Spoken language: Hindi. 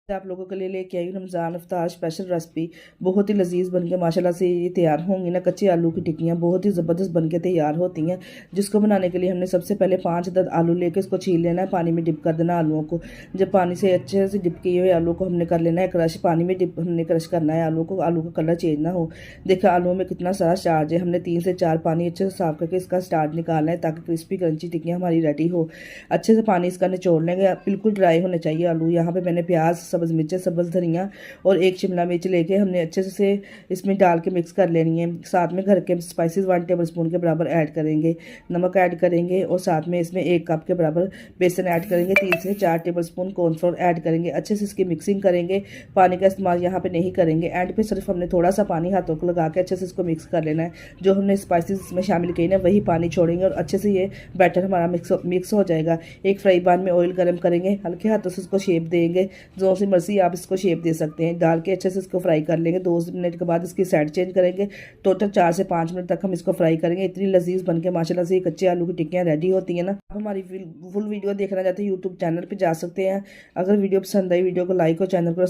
आप लोगों के लिए लेके आई रमज़ान इफ्तार स्पेशल रेसिपी। बहुत ही लजीज बनके माशाल्लाह से ये तैयार होंगी ना। कच्चे आलू की टिक्कियाँ बहुत ही ज़बरदस्त बनके तैयार होती हैं। जिसको बनाने के लिए हमने सबसे पहले 5 आलू लेके इसको छील लेना है, पानी में डिप कर देना आलूओं को। जब पानी से अच्छे से डिप किए हुए आलू को हमने कर लेना है क्रश, पानी में डिप हमने क्रश करना है आलू को, आलू का कलर चेंज ना हो। देखिए आलूओं में कितना सारा स्टार्च है, हमने 3 से 4 पानी अच्छे से साफ करके इसका स्टार्च निकालना है ताकि क्रिस्पी क्रंची टिक्कियाँ हमारी रेडी हो। अच्छे से पानी इसका निचोड़ लेंगे, बिल्कुल ड्राई होने चाहिए आलू। यहाँ पे मैंने प्याज, सब्ज़ मिर्चें, सब्ज़ धनिया और एक शिमला मिर्च लेके हमने अच्छे से इसमें डाल के मिक्स कर लेनी है। साथ में घर के स्पाइसेस 1 टेबल स्पून के बराबर ऐड करेंगे, नमक ऐड करेंगे और साथ में इसमें 1 कप के बराबर बेसन ऐड करेंगे, 3 से 4 टेबल स्पून कॉर्नफ्लोर ऐड करेंगे। अच्छे से इसकी मिक्सिंग करेंगे, पानी का इस्तेमाल यहाँ पे नहीं करेंगे। एंड पे सिर्फ हमने थोड़ा सा पानी हाथों को लगा के अच्छे से इसको मिक्स कर लेना है। जो हमने स्पाइसेस इसमें शामिल किए ना वही पानी छोड़ेंगे और अच्छे से ये बैटर हमारा मिक्स हो जाएगा। एक फ्राई पैन में ऑयल गर्म करेंगे, हल्के हाथों से इसको शेप देंगे, जो सी मर्जी आप इसको शेप दे सकते हैं। डाल के अच्छे से इसको फ्राई कर लेंगे। 2 मिनट के बाद इसकी साइड चेंज करेंगे। टोटल 4 से 5 मिनट तक हम इसको फ्राई करेंगे। इतनी लजीज बनके माशाल्लाह से कच्चे आलू की टिक्कियाँ रेडी होती हैं ना। आप हमारी फुल वीडियो देखना चाहते हैं यूट्यूब चैनल पर जा सकते हैं। अगर वीडियो पसंद आई वीडियो को लाइक और चैनल को